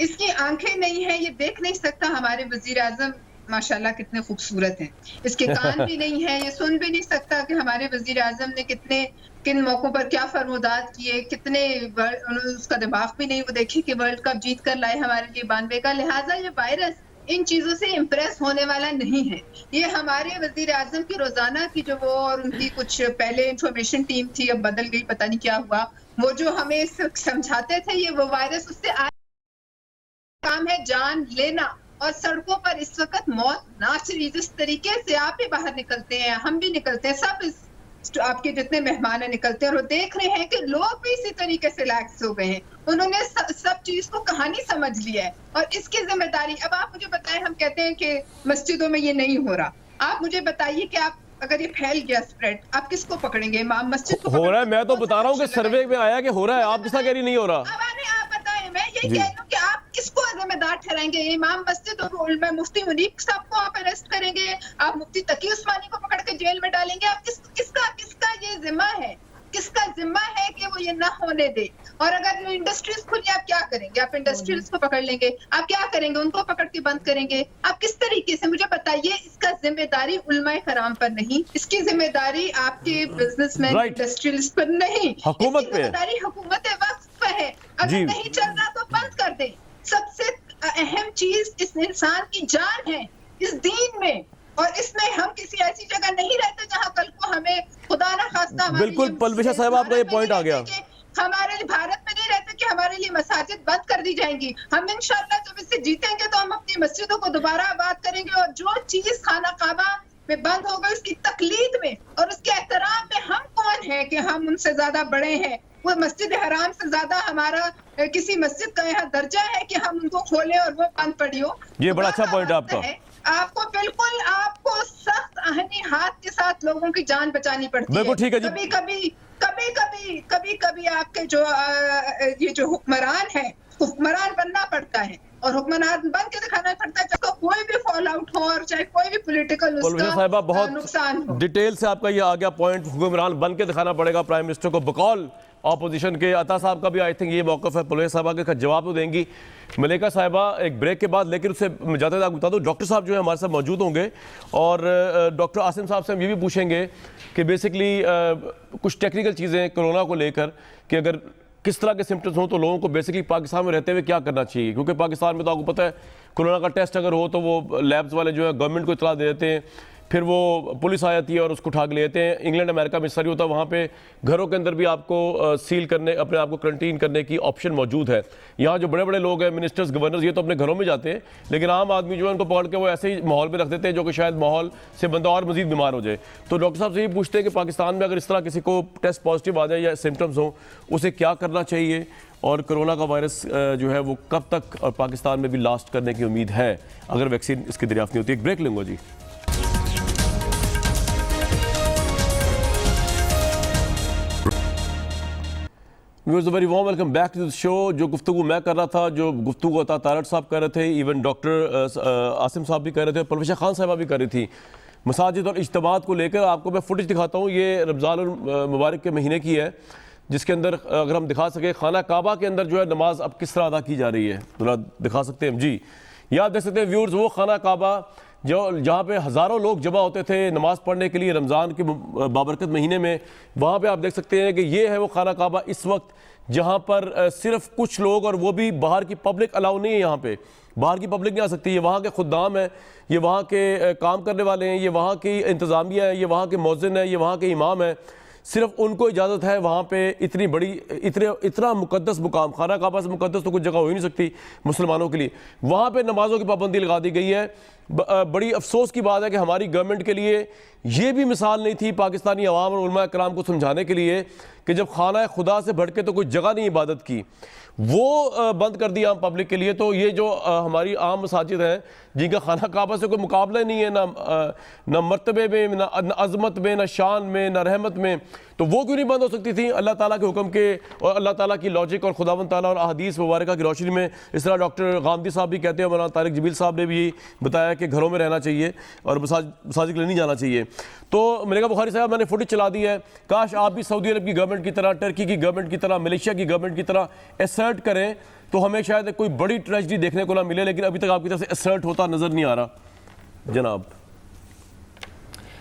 Speaker 5: इसकी आंखें नहीं है, ये देख नहीं सकता। हमारे वजीर आजम माशाल्लाह कितने खूबसूरत हैं, इसके कान भी नहीं है, ये सुन भी नहीं सकता कि हमारे वजीर आजम ने किन मौकों पर क्या फरमुदात किए, कितने उसका दिमाग भी नहीं वो देखे कि वर्ल्ड कप जीत कर लाए हमारे लिए 92 का। लिहाजा ये वायरस इन चीजों से इम्प्रेस होने वाला नहीं है। ये हमारे वजीर आजम की रोजाना की जो वो और उनकी कुछ पहले इंफॉर्मेशन टीम थी, अब बदल गई, पता नहीं क्या हुआ, वो जो हमें समझाते थे, ये वो वायरस उससे काम है जान लेना और सड़कों पर इस वक्त मौत नाच रही। जिस तरीके से आप भी बाहर निकलते हैं, हम भी निकलते हैं, सब आपके जितने मेहमान हैं निकलते हैं और वो देख रहे हैं कि लोग भी इसी तरीके से लैक्स हो गए हैं। उन्होंने सब चीज को कहानी समझ लिया है और इसकी जिम्मेदारी, अब आप मुझे बताएं, हम कहते हैं कि मस्जिदों में ये नहीं हो रहा, आप मुझे बताइए कि आप अगर ये फैल गया स्प्रेड, आप किसको पकड़ेंगे? इमाम मस्जिद को
Speaker 1: हो रहा है, मैं तो बता रहा हूँ कि सर्वे में आया कि हो रहा है, आप किसका कह रही नहीं हो रहा?
Speaker 5: आप बताएं, मैं यही कह रही हूँ कि आप किसको जिम्मेदार ठहराएंगे? इमाम मस्जिद और मुफ्ती मुनीब साहब को आप अरेस्ट करेंगे, आप मुफ्ती तकी उस्मानी को पकड़ के जेल में डालेंगे, आप किसका ये जिम्मा है? किसका जिम्मा है कि वो ये ना होने दे? और अगर इंडस्ट्रीज खुली, आप क्या करेंगे? आप इंडस्ट्रीज को पकड़ लेंगे, आप क्या करेंगे? उनको पकड़ के बंद करेंगे? आप किस तरीके से, मुझे बताइए। इसका जिम्मेदारी उलमाए कराम पर नहीं, इसकी जिम्मेदारी आपके बिजनेसमैन इंडस्ट्रियलिस्ट पर नहीं,
Speaker 1: हुकूमत पे,
Speaker 5: जिम्मेदारी हुकूमत वक्त पर है। अगर नहीं चल रहा तो बंद कर दे। सबसे अहम चीज इस इंसान की जान है इस दीन में, और इसमें हम किसी ऐसी जगह नहीं रहते जहां कल को हमें खुदा ना खास्ता,
Speaker 1: बिल्कुल पलविशा साहब आपका ये पॉइंट आ गया,
Speaker 5: हमारे लिए भारत में नहीं रहते कि हमारे लिए मसाजिद बंद कर दी जाएंगी। हम इंशाल्लाह जब इससे जीतेंगे तो हम अपनी मस्जिदों को दोबारा आबाद करेंगे, और जो चीज खाना काबा में बंद हो गई उसकी तकलीद में और उसके एहतराम में हम कौन है कि हम उनसे ज्यादा बड़े हैं? वो मस्जिद हराम से ज्यादा हमारा किसी मस्जिद का यहाँ दर्जा है कि हम उनको खोलें और वो बंद पड़ी हो?
Speaker 1: ये बड़ा अच्छा पॉइंट है आपका।
Speaker 5: आपको बिल्कुल, आपको सख्त आहनी हाथ के साथ लोगों की जान बचानी पड़ती है।
Speaker 1: ठीक है जी। कभी कभी आपके जो ये जो हुक्मरान है, हुक्मरान बनना पड़ता है और हुक्मरान बन के दिखाना पड़ता है, चाहे कोई भी फॉल आउट हो और चाहे कोई भी पॉलिटिकल साहिबा बहुत डिटेल से आपका ये आ गया पॉइंट, हुक्मरान बन के दिखाना पड़ेगा प्राइम मिनिस्टर को बकौल ऑपोजिशन के। अता साहब का भी आई थिंक ये मौक़िफ़ है, पुलिस साहबा के जवाब तो देंगी मलिका साहिबा एक ब्रेक के बाद, लेकिन उससे जाते तक बता दूं डॉक्टर साहब जो है हमारे साथ मौजूद होंगे और डॉक्टर आसिम साहब से हम ये भी पूछेंगे कि बेसिकली कुछ टेक्निकल चीज़ें कोरोना को लेकर कि अगर किस तरह के सिम्टम्स हों तो लोगों को बेसिकली पाकिस्तान में रहते हुए क्या करना चाहिए, क्योंकि पाकिस्तान में तो आपको पता है कोरोना का टेस्ट अगर हो तो वो लैब्स वाले जो है गवर्नमेंट को इतला दे देते हैं, फिर वो पुलिस आ जाती है और उसको उठा के ले जाते हैं। इंग्लैंड अमेरिका में सही होता है, वहाँ पे घरों के अंदर भी आपको सील करने, अपने आप को क्वारंटीन करने की ऑप्शन मौजूद है। यहाँ जो बड़े बड़े लोग हैं, मिनिस्टर्स, गवर्नर्स, ये तो अपने घरों में जाते हैं, लेकिन आम आदमी जो है उनको पकड़ के वो ऐसे ही माहौल में रख देते हैं जो कि शायद माहौल से बंदा और मजीद बीमार हो जाए। तो डॉक्टर साहब से ये पूछते हैं कि पाकिस्तान में अगर इस तरह किसी को टेस्ट पॉजिटिव आ जाए या सिम्टम्स हों, उसे क्या करना चाहिए और कोरोना का वायरस जो है वो कब तक और पाकिस्तान में भी लास्ट करने की उम्मीद है अगर वैक्सीन इसकी दरियाफ्त नहीं होती। एक ब्रेक लूँगा जी। Viewers, very warm welcome back to the show. जो गुफ्तगू मैं कर रहा था, जो गुफ्तगू अता तारड़ साहब कर रहे थे, इवन डॉक्टर आसिम साहब भी कर रहे थे, परविशा खान साहबा भी कर रही थी, मसाजिद और इज्तिमात को लेकर। आपको मैं फुटेज दिखाता हूँ, ये रमज़ान मुबारक के महीने की है, जिसके अंदर अगर हम दिखा सके खाना काबा के अंदर जो है नमाज अब किस तरह अदा की जा रही है, थोड़ा दिखा सकते हैं हम जी। ये आप देख सकते हैं व्यूअर्स, वो खाना काबा जो जहाँ पे हज़ारों लोग जमा होते थे नमाज़ पढ़ने के लिए रमज़ान के बाबरकत महीने में, वहाँ पे आप देख सकते हैं कि ये है वो खाना काबा इस वक्त, जहाँ पर सिर्फ कुछ लोग, और वो भी बाहर की पब्लिक अलाउ नहीं है, यहाँ पे बाहर की पब्लिक नहीं आ सकती। ये वहाँ के खुद्दाम हैं, ये वहाँ के काम करने वाले हैं, ये वहाँ की इंतज़ामिया है, ये वहाँ के मौज़िन है, ये वहाँ के इमाम है, सिर्फ उनको इजाज़त है वहाँ पे इतनी बड़ी इतना मुकद्दस मुकाम, खाना काबा से मुकद्दस तो कुछ जगह हो ही नहीं सकती मुसलमानों के लिए, वहाँ पे नमाज़ों की पाबंदी लगा दी गई है। बड़ी अफसोस की बात है कि हमारी गवर्नमेंट के लिए ये भी मिसाल नहीं थी पाकिस्तानी अवाम और उलमा कराम को समझाने के लिए कि जब खाना खुदा से भटके तो कोई जगह नहीं इबादत की, वो बंद कर दी आम पब्लिक के लिए। तो ये जो हमारी आम मसाजिद हैं जिनका खाना काबा से कोई मुकाबला नहीं है, ना मर्तबे में, ना अज़मत में, ना शान में, ना रहमत में, तो वो क्यों नहीं बंद हो सकती थी अल्लाह ताला के हुक्म के और अल्लाह ताला की लॉजिक और खुदावंद ताला और अहदीस मुबारका की रोशनी में। इस तरह डॉक्टर गामदी साहब भी कहते हैं, मौलाना तारिक जमील साहब ने भी बताया कि घरों में रहना चाहिए और मसाजिद के लिए नहीं जाना चाहिए। तो मलिका बुखारी साहब, मैंने फुटेज चला दी है, काश आप भी सऊदी अरब की गवर्नमेंट की तरह, टर्की की गवर्नमेंट की तरह, मलेशिया की गवर्नमेंट की तरह असर्ट करें तो हमें शायद कोई बड़ी ट्रेजेडी देखने को ना मिले, लेकिन अभी तक आपकी तरफ से असर्ट होता नजर नहीं आ रहा जनाब।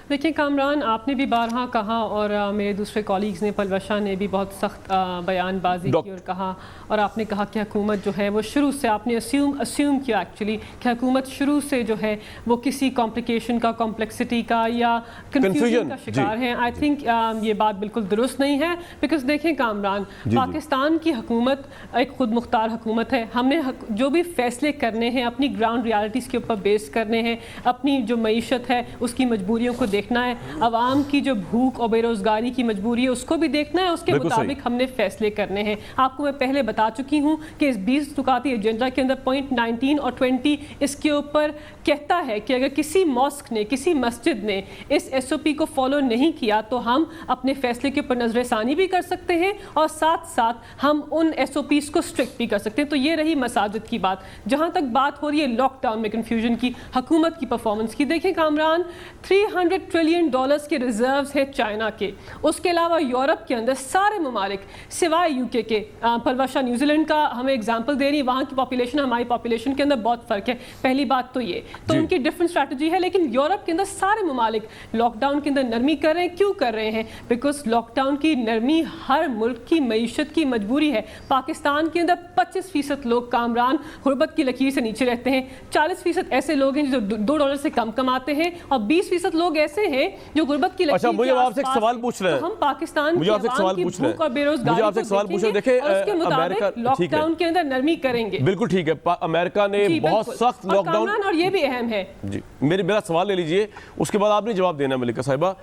Speaker 2: देखिए कामरान, आपने भी बारहा कहा और मेरे दूसरे कॉलीग्स ने, पलवशा ने भी बहुत सख्त बयानबाजी की और कहा, और आपने कहा कि हुकूमत जो है वो शुरू से, आपने अस्यूम किया एक्चुअली कि हुकूमत शुरू से जो है वो किसी कॉम्प्लिकेशन का, कॉम्प्लेक्सिटी का या कन्फ्यूजन का शिकार है। आई थिंक ये बात बिल्कुल दुरुस्त नहीं है, बिकॉज देखें कामरान, पाकिस्तान की हुकूमत एक खुद मुख्तार हुकूमत है। हमने जो भी फैसले करने हैं अपनी ग्राउंड रियलिटीज़ के ऊपर बेस करने हैं, अपनी जो मईशत है उसकी मजबूरियों को देखना है, आवाम की जो भूख और बेरोज़गारी की मजबूरी है उसको भी देखना है, उसके मुताबिक हमने फैसले करने हैं। आपको मैं पहले बता चुकी हूँ कि इस 20 नुकाती एजेंडा के अंदर पॉइंट 19 और 20 इसके ऊपर कहता है कि अगर किसी मॉस्क ने, किसी मस्जिद ने इस SOP को फॉलो नहीं किया तो हम अपने फैसले के ऊपर नजरसानी भी कर सकते हैं और साथ साथ हम उन SOPs को स्ट्रिक्ट भी कर सकते हैं। तो ये रही मसाजिद की बात। जहाँ तक बात हो रही है लॉकडाउन में कन्फ्यूजन की, हुकूमत की परफॉर्मेंस की, देखें कामरान, $300 ट्रिलियन के रिजर्व्स है चाइना के, उसके अलावा यूरोप के अंदर सारे ममालिक सिवाय UK के, पलवशा न्यूजीलैंड का हमें एग्जांपल दे रही है, वहाँ की पॉपुलेशन हमारी पॉपुलेशन के अंदर बहुत फ़र्क है। पहली बात तो ये, तो उनकी डिफरेंट स्ट्रैटेजी है, लेकिन यूरोप के अंदर सारे ममालिक लॉकडाउन के अंदर नरमी कर रहे हैं। क्यों कर रहे हैं? बिकॉज लॉकडाउन की नरमी हर मुल्क की मईशत की मजबूरी है। पाकिस्तान के अंदर 25% लोग कामरान गुर्बत की लकीर से नीचे रहते हैं, 40% ऐसे लोग हैं जो $2 से कम कमाते हैं और 20% लोग ऐसे हैं जो गुर्बत की लकीर।
Speaker 1: अच्छा, मुझे आपसे एक सवाल पूछ रहे हैं,
Speaker 2: तो हम पाकिस्तान
Speaker 1: मुझे आपसे एक सवाल पूछ रहे हैं,
Speaker 2: और बेरोजगारी
Speaker 1: मुझे आपसे एक सवाल पूछ रहे हैं, देखिए
Speaker 2: उसके मुताबिक लॉकडाउन के अंदर नरमी करेंगे।
Speaker 1: बिल्कुल ठीक है, अमेरिका ने बहुत सख्त लॉकडाउन,
Speaker 2: और ये भी अहम है
Speaker 1: जी, मेरा सवाल ले लीजिए, उसके बाद आपने जवाब देना मलिका साहिबा।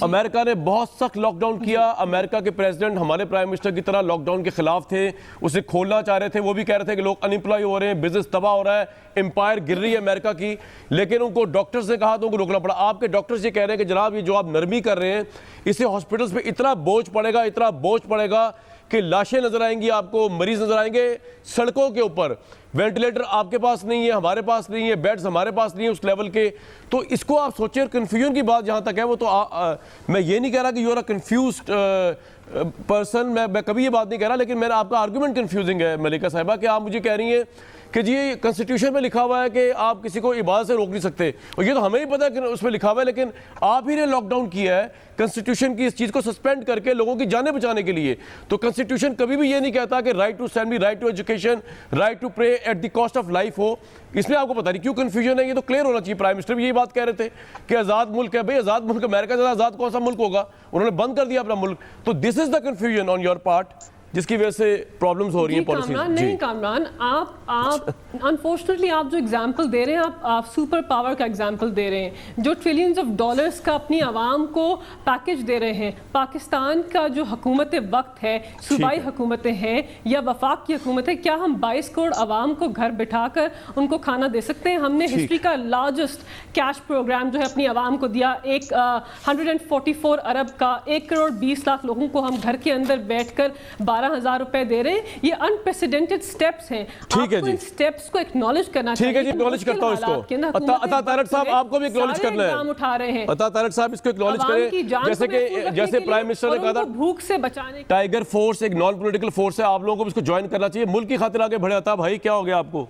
Speaker 1: अमेरिका ने बहुत सख्त लॉकडाउन किया। अमेरिका के प्रेसिडेंट हमारे प्राइम मिनिस्टर की तरह लॉकडाउन के खिलाफ थे, उसे खोलना चाह रहे थे, वो भी कह रहे थे कि लोग अनएम्प्लॉय हो रहे हैं, बिजनेस तबाह हो रहा है, एम्पायर गिर रही है अमेरिका की, लेकिन उनको डॉक्टर्स ने कहा तो उनको रोकना पड़ा। आपके डॉक्टर्स ये कह रहे हैं कि जनाब ये जो आप नरमी कर रहे हैं इससे हॉस्पिटल्स पे इतना बोझ पड़ेगा, इतना बोझ पड़ेगा कि लाशें नजर आएंगी, आपको मरीज नजर आएंगे सड़कों के ऊपर, वेंटिलेटर आपके पास नहीं है, हमारे पास नहीं है, बेड्स हमारे पास नहीं है उस लेवल के। तो इसको आप सोचिए। और कन्फ्यूजन की बात जहाँ तक है वो तो मैं ये नहीं कह रहा कि you are a confused person, मैं कभी ये बात नहीं कह रहा, लेकिन मेरा आपका आर्गूमेंट कन्फ्यूजिंग है मलिका साहिबा, कि आप मुझे कह रही हैं कि जी कॉन्स्टिट्यूशन में लिखा हुआ है कि आप किसी को इबादत से रोक नहीं सकते, और ये तो हमें ही पता है कि उसमें लिखा हुआ है, लेकिन आप ही ने लॉकडाउन किया है कॉन्स्टिट्यूशन की इस चीज़ को सस्पेंड करके लोगों की जानें बचाने के लिए। तो कॉन्स्टिट्यूशन कभी भी ये नहीं कहता कि right to assembly, right to education, right to pray at the cost of life हो। इसमें आपको पता नहीं क्यों कन्फ्यूजन है, ये तो क्लियर होना चाहिए। प्राइम मिनिस्टर भी यही बात कह रहे थे कि आज़ाद मुल्क है। भाई आज़ाद मुल्क अमेरिका से आज़ाद कौन सा मुल्क होगा, उन्होंने बंद कर दिया अपना मुल्क। तो this is the confusion on your part जिसकी वजह से प्रॉब्लम्स हो रही हैं पॉलिसी।
Speaker 2: नहीं कामरान, आप अनफॉर्चुनेटली आप जो एग्जांपल दे रहे हैं, आप सुपर पावर का एग्जांपल दे रहे हैं, जो ट्रिलियंस ऑफ डॉलर्स का अपनी आवाम को पैकेज दे रहे हैं। पाकिस्तान का जो हुकूमत वक्त है, सूबाई हुकूमतें हैं या वफाक की हुकूमत है, क्या हम 22 करोड़ आवाम को घर बिठाकर उनको खाना दे सकते हैं? हमने हिस्ट्री का लार्जेस्ट कैश प्रोग्राम जो है अपनी आवाम को दिया, 144 अरब का, 1 करोड़ 20 लाख लोगों को हम घर के अंदर बैठकर 12,000 रुपए दे रहे हैं। ये अनप्रेसिडेंटेड स्टेप्स हैं।
Speaker 1: ठीक है जी,
Speaker 2: इन स्टेप्स को एक्नॉलेज करना चाहिए।
Speaker 1: ठीक है जी, एक्नॉलेज करता हूं इसको। अता तारक साहब आपको भी एक्नॉलेज करना है,
Speaker 2: उठा रहे हैं।
Speaker 1: अता तारक साहब इसको एक्नॉलेज करें, जैसे प्राइम मिनिस्टर ने कहा था
Speaker 2: भूख से बचाने,
Speaker 1: टाइगर फोर्स एक नॉन पॉलिटिकल फोर्स है, आप लोगों को इसको ज्वाइन करना चाहिए, मुल्क की खातिर आगे बढ़े। अता भाई क्या हो गया आपको?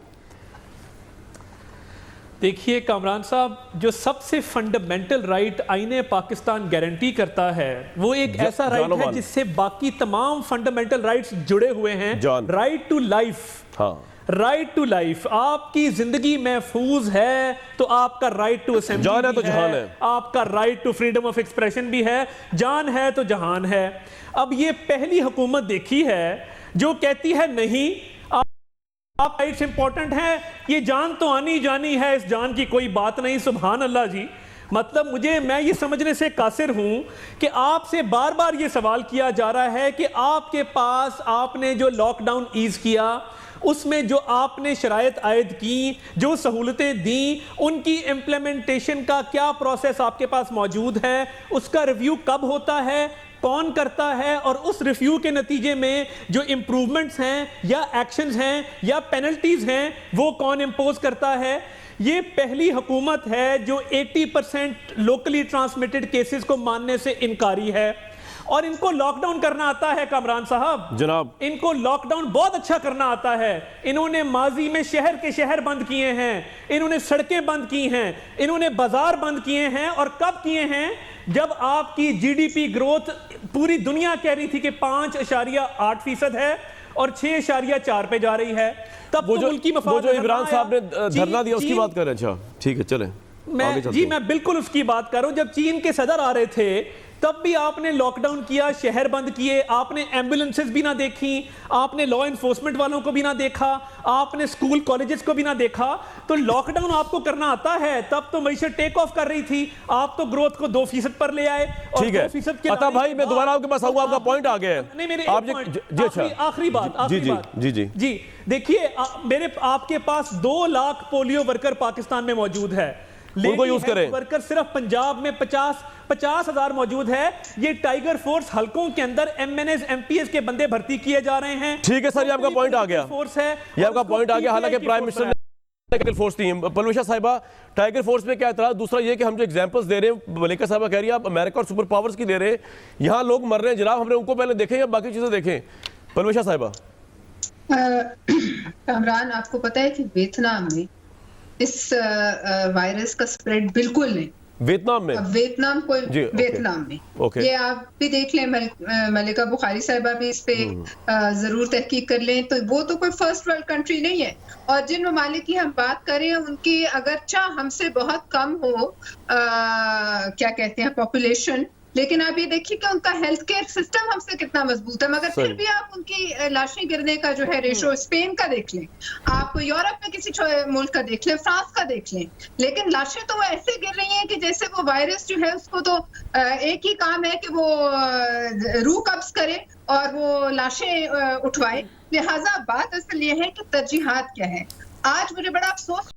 Speaker 3: देखिए कामरान साहब, जो सबसे फंडामेंटल राइट आईने पाकिस्तान गारंटी करता है वो एक ऐसा राइट है जिससे बाकी तमाम फंडामेंटल राइट्स जुड़े हुए हैं। राइट टू लाइफ, हाँ, राइट टू लाइफ। आपकी जिंदगी महफूज है तो आपका राइट टू असेंबली
Speaker 1: जान है तो जहान है,
Speaker 3: आपका right to freedom of expression भी है, जान है तो जहान है। अब ये पहली हुकूमत देखी है जो कहती है नहीं आप राइट्स इंपॉर्टेंट हैं, ये जान तो आनी जानी है, इस जान की कोई बात नहीं। सुभान अल्लाह जी। मतलब मैं ये समझने से कासिर हूं कि आपसे बार बार ये सवाल किया जा रहा है कि आपके पास आपने जो लॉकडाउन ईज किया उसमें जो आपने शराइत आयद की, जो सहूलतें दी, उनकी इम्प्लीमेंटेशन का क्या प्रोसेस आपके पास मौजूद है, उसका रिव्यू कब होता है, कौन करता है, और उस रिव्यू के नतीजे में जो इंप्रूवमेंट्स हैं या एक्शंस हैं या पेनल्टीज हैं वो कौन इंपोज करता है। ये पहली हुकूमत है जो 80% लोकली ट्रांसमिटेड केसेस को मानने से इनकारी है। और इनको लॉकडाउन करना आता है कामरान साहब,
Speaker 1: जनाब
Speaker 3: इनको लॉकडाउन बहुत अच्छा करना आता है। इन्होंने माजी में शहर के शहर बंद किए हैं, इन्होंने सड़कें बंद की हैं, इन्होंने बाजार बंद किए हैं। और कब किए हैं? जब आपकी जीडीपी ग्रोथ पूरी दुनिया कह रही थी कि 5.8% है और 6.4 पे जा रही है, तब
Speaker 1: वो
Speaker 3: तो
Speaker 1: जो
Speaker 3: मुल्की मफाद
Speaker 1: वो जो
Speaker 3: नजर
Speaker 1: इमरान
Speaker 3: ना
Speaker 1: साहब ने
Speaker 3: आया।
Speaker 1: धरना दिया उसकी
Speaker 3: चीन-
Speaker 1: बात कर रहे हैं। अच्छा ठीक है, चलें आगे चलते हैं।
Speaker 3: मैं बिल्कुल उसकी बात कर रहा हूं। जब चीन के सदर आ रहे थे तब भी आपने लॉकडाउन किया, शहर बंद किए, आपने एम्बुलेंसेस भी ना देखी, आपने लॉ एनफोर्समेंट वालों को भी ना देखा, आपने स्कूल कॉलेजेस को भी ना देखा। तो लॉकडाउन आपको करना आता है। तब तो मईशत टेक ऑफ कर रही थी, आप तो ग्रोथ को 2% पर ले आए। और
Speaker 1: ठीक है
Speaker 3: 2% के
Speaker 1: अता
Speaker 3: लाने
Speaker 1: भाई,
Speaker 3: के
Speaker 1: मैं
Speaker 3: बाद
Speaker 1: दोबारा आपके पास आऊंगा, आपका पॉइंट आ गया है।
Speaker 3: नहीं, मेरे
Speaker 1: आप
Speaker 3: एक point,
Speaker 1: जी अच्छा,
Speaker 3: आखिरी बात,
Speaker 1: जी
Speaker 3: आखिरी
Speaker 1: जी
Speaker 3: बात।
Speaker 1: जी जी
Speaker 3: जी देखिए, मेरे आपके पास 2 लाख पोलियो वर्कर पाकिस्तान में मौजूद है।
Speaker 1: उनको यूज करें।
Speaker 3: वर्कर सिर्फ पंजाब में 50,000 मौजूद है। ये टाइगर फोर्स हलकों के अंदर MNS MPS के बंदे भर्ती किए जा रहे हैं।
Speaker 1: ठीक है सर, ये आपका पॉइंट आ गया,
Speaker 3: फोर्स है,
Speaker 1: ये आपका पॉइंट आ गया। हालांकि प्राइम मिनिस्टर ने टाइगर फोर्स नहीं है। परवेशा साहिबा, टाइगर फोर्स पे क्या एतराज? दूसरा ये कि हम जो एग्जांपल्स दे रहे हैं, मलिका साहिबा कह रही है आप अमेरिका और सुपर पावर्स की दे रहे हैं, यहाँ लोग मर रहे हैं जनाब, हमने उनको पहले देखें या बाकी चीजें देखें? परवेशा साहिबा।
Speaker 5: कामरान, आपको पता है कि वियतनाम में इस वायरस का स्प्रेड बिल्कुल नहीं।
Speaker 1: वियतनाम में?
Speaker 5: अब वियतनाम कोई
Speaker 1: जी, ओके।
Speaker 5: वियतनाम में
Speaker 1: ओके।
Speaker 5: ये आप भी देख लें, मलिका बुखारी साहिबा भी इस पे जरूर तहकीक कर लें। तो वो तो कोई फर्स्ट वर्ल्ड कंट्री नहीं है। और जिन ममालिक की हम बात करें, उनकी अगरचा हमसे बहुत कम हो क्या कहते हैं पॉपुलेशन, लेकिन आप ये देखिए कि उनका हेल्थ केयर सिस्टम हमसे कितना मजबूत है। मगर फिर भी आप उनकी लाशें गिरने का जो है रेशो स्पेन का देख लें, आप यूरोप में किसी मुल्क का देख लें, फ्रांस का देख लें, लेकिन लाशें तो वो ऐसे गिर रही हैं कि जैसे वो वायरस जो है उसको तो एक ही काम है कि वो रूह कब्ज करे और वो लाशें उठवाए। लिहाजा बात असल ये है कि तरजीहात क्या है। आज मुझे बड़ा अफसोस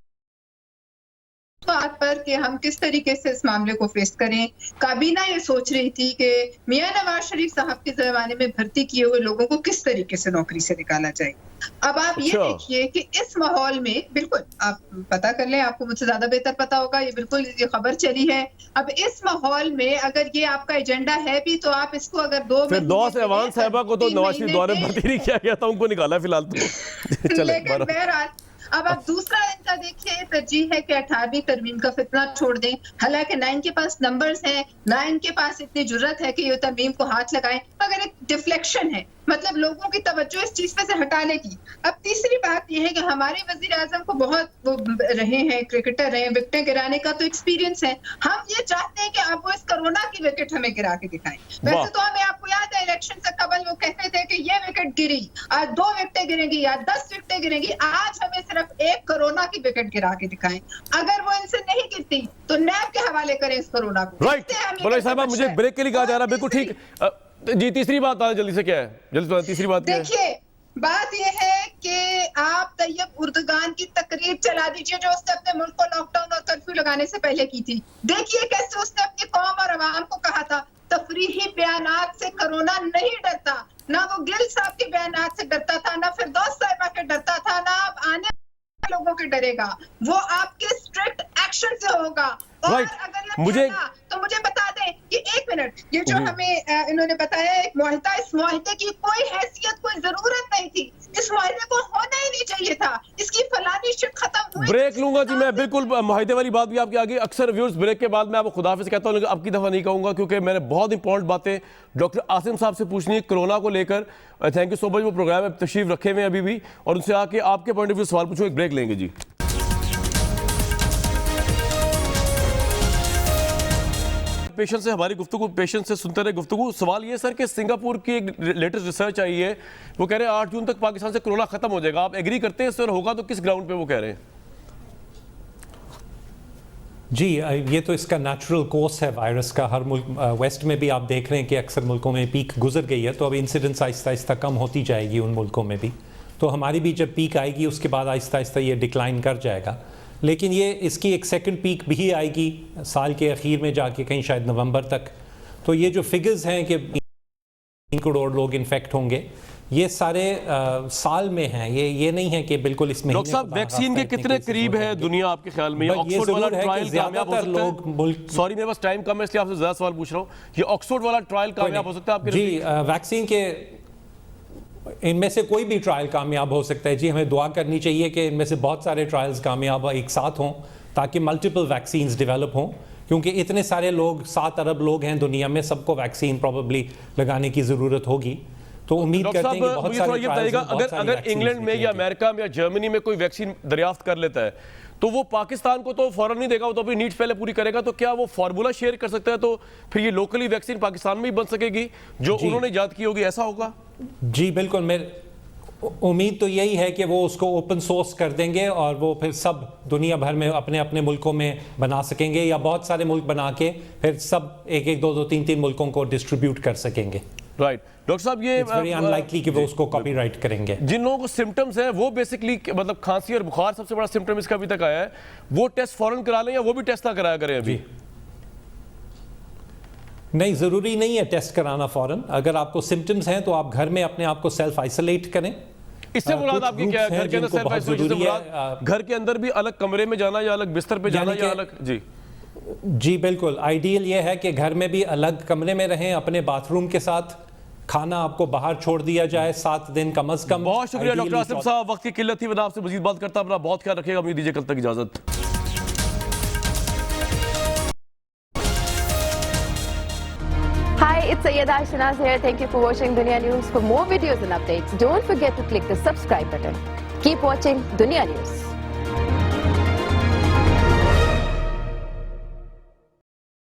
Speaker 5: बात पर कि हम किस तरीके से इस मामले को फेस करें। काबीना ये सोच रही थी कि मियां नवाज शरीफ साहब के जमाने में भर्ती किए हुए लोगों को किस तरीके से नौकरी से निकाला जाए। अब आप ये देखिए कि इस माहौल में, बिल्कुल आप पता कर लें, आपको मुझसे ज्यादा बेहतर पता होगा, ये बिल्कुल ये खबर चली है। अब इस माहौल में अगर ये आपका एजेंडा है भी, तो आप इसको अगर 2
Speaker 1: फिर 2 से अवान साहिबा को तो नवाज शरीफ द्वारा भर्ती नहीं किया गया था, उनको निकाला फिलहाल तो चले।
Speaker 5: लेकिन बहरहाल अब आप दूसरा इनका देखिए, तरजीह है कि 18वीं तरमीम का फितना छोड़ दें। हालांकि ना इनके पास नंबर्स हैं, ना इनके पास इतनी जुर्रत है कि ये तरमीम को हाथ लगाएं, मगर एक डिफ्लेक्शन है, मतलब लोगों की तवज्जो इस चीज पे से हटाने की। अब तीसरी बात यह है कि हमारे वजीर आजम को बहुत वो रहे हैं, क्रिकेटर रहे हैं, विकेटें गिराने का तो एक्सपीरियंस है। हम ये चाहते हैं कि आप वो इस कोरोना की विकेट हमें गिरा के दिखाएं। वैसे तो हमें, आपको याद है इलेक्शन से कबल वो कहते थे कि ये विकेट गिरी, आज 2 विकेटें गिरेंगी या 10 विकेटें गिरेंगी। आज हमें सिर्फ एक कोरोना की विकेट गिरा के दिखाएं। अगर वो इनसे नहीं गिरती तो नैब के हवाले करें इस कोरोना को।
Speaker 1: राइट बोलो साहब, मुझे ब्रेक के लिए कहा जा रहा है, बिल्कुल ठीक जी। तीसरी बात जल्दी से क्या है? जल्दी तीसरी बात क्या है?
Speaker 5: देखिए, बात यह है कि आप तैयब उर्दगान की तकरीर चला दीजिए जो उसने अपने मुल्क को लॉकडाउन और कर्फ्यू लगाने से पहले की थी। देखिए कैसे उसने अपनी कौम और अवाम को कहा था तफरीही बयानात से कोरोना नहीं डरता। ना वो गिल साहब के बयानात से डरता था, ना फिरदौस साहिबा के डरता था, ना अब आने वाले लोगों के डरेगा। वो आपके स्ट्रिक्ट एक्शन से होगा। और अगर ये
Speaker 1: मुझे
Speaker 5: तो मुझे बता दें कि 1 मिनट, ये जो हमें इन्होंने बताया एक मुआहदा, इस मुआहदे की कोई हैसियत, कोई जरूरत नहीं थी। इस मुआहदे को होना ही नहीं चाहिए था। इसकी फलानी शिट खत्म हुई।
Speaker 1: ब्रेक लूंगा जी मैं, बिल्कुल मुआहदे वाली बात भी आपके आगे। अक्सर व्यूअर्स ब्रेक के बाद मैं आपको खुदाफिज कहता हूँ, लेकिन अब की दफा नहीं कहूंगा क्योंकि मैंने बहुत इंपॉर्टेंट बातें डॉक्टर आसिम साहब से पूछनी है कोरोना को लेकर। थैंक यू सो मच, वो प्रोग्राम में तशरीफ रखे हुए अभी भी, और उनसे आके आपके पॉइंट ऑफ व्यू सवाल पूछूं। एक ब्रेक लेंगे जी। पेशेंट से हमारी गुफ्तगू, पेशेंट से सुनते रहे गुफ्तगू। सवाल ये सर कि सिंगापुर की एक लेटेस्ट रिसर्च आई है, वो कह रहे हैं 8 जून तक पाकिस्तान से कोरोना खत्म हो जाएगा। आप एग्री करते हैं सर? होगा तो किस ग्राउंड पे वो कह रहे हैं?
Speaker 4: जी, ये तो इसका नेचुरल कोर्स है वायरस का। हर मुल्क, वेस्ट में भी आप देख रहे हैं कि अक्सर मुल्कों में पीक गुजर गई है, तो अब इंसिडेंस आहिस्ता आहिस्ता कम होती जाएगी उन मुल्कों में भी। तो हमारी भी जब पीक आएगी उसके बाद आहिस्ता आहिस्ता ये डिक्लाइन कर जाएगा। लेकिन ये इसकी एक सेकंड पीक भी आएगी साल के आखिर में जाके, कहीं शायद नवंबर तक। तो ये जो फिगर्स हैं कि 3 करोड़ लोग इन्फेक्ट होंगे। ये सारे साल में हैं, ये नहीं है कि बिल्कुल इस महीने।
Speaker 1: डॉक्टर साहब, वैक्सीन के कितने करीब है दुनिया आपके ख्याल में? ऑक्सफोर्ड वाला ट्रायल कामयाब हो सकता है? सॉरी, मेरे पास टाइम कम है इसलिए आपसे ज्यादा सवाल पूछ रहा हूँ। ये ऑक्सफोर्ड वाला ट्रायल कामयाब हो सकता है आपके?
Speaker 4: जी, वैक्सीन के इनमें से कोई भी ट्रायल कामयाब हो सकता है जी। हमें दुआ करनी चाहिए कि इनमें से बहुत सारे ट्रायल्स कामयाब एक साथ हों ताकि मल्टीपल वैक्सीन्स डेवलप हों, क्योंकि इतने सारे लोग, 7 अरब लोग हैं दुनिया में, सबको वैक्सीन प्रोबेबली लगाने की ज़रूरत होगी। तो उम्मीद करते हैं कि बहुत सारे ट्रायल्स में बहुत सारी
Speaker 1: अगर इंग्लैंड में या अमेरिका में या जर्मनी में कोई वैक्सीन दरियाफ्त कर लेता है तो वो पाकिस्तान को तो फौरन नहीं देगा, वो तो अपनी नीड्स पहले पूरी करेगा। तो क्या वो फार्मूला शेयर कर सकता है? तो फिर ये लोकली वैक्सीन पाकिस्तान में ही बन सकेगी जो उन्होंने इजाद की होगी, ऐसा होगा?
Speaker 4: जी बिल्कुल, मेरी उम्मीद तो यही है कि वो उसको ओपन सोर्स कर देंगे और वो फिर सब दुनिया भर में अपने अपने मुल्कों में बना सकेंगे, या बहुत सारे मुल्क बना के फिर सब 1-1, 2-2, 3-3 मुल्कों को डिस्ट्रीब्यूट कर सकेंगे।
Speaker 1: राइट डॉक्टर साहब, ये
Speaker 4: वेरी अनलाइकली कि वो उसको कॉपीराइट करेंगे।
Speaker 1: जिन लोगों को सिम्टम्स हैं वो बेसिकली मतलब खांसी और बुखार सबसे बड़ा सिम्टम इसका अभी तक आया है, वो टेस्ट फौरन करा लें या वो भी टेस्ट ना कराया करें अभी?
Speaker 4: नहीं, ज़रूरी नहीं है टेस्ट कराना फ़ौरन। अगर आपको सिम्टम्स हैं तो आप घर में अपने आप को सेल्फ आइसोलेट करें।
Speaker 1: इससे मुराद आपकी क्या है? घर के अंदर सेल्फ आइसोलेशन से मुराद घर के अंदर भी अलग कमरे में जाना या अलग बिस्तर पे जाना या अलग? जी
Speaker 4: जी बिल्कुल, आइडियल ये है कि घर में भी अलग कमरे में रहें अपने बाथरूम के साथ। खाना आपको बाहर छोड़ दिया जाए 7 दिन कम अज कम।
Speaker 1: बहुत शुक्रिया डॉक्टर आसिफ साहब, वक्त की किल्लत थी, वरना आपसे मजीद बात करता। अपना बहुत ख्याल रखिएगा, उम्मीद दीजिए कल तक इजाजत।
Speaker 6: Hi, it's Sayyeda Shanaz here. Thank you for watching Dunia News. For more videos and updates, don't forget to click the subscribe button. Keep watching Dunia News.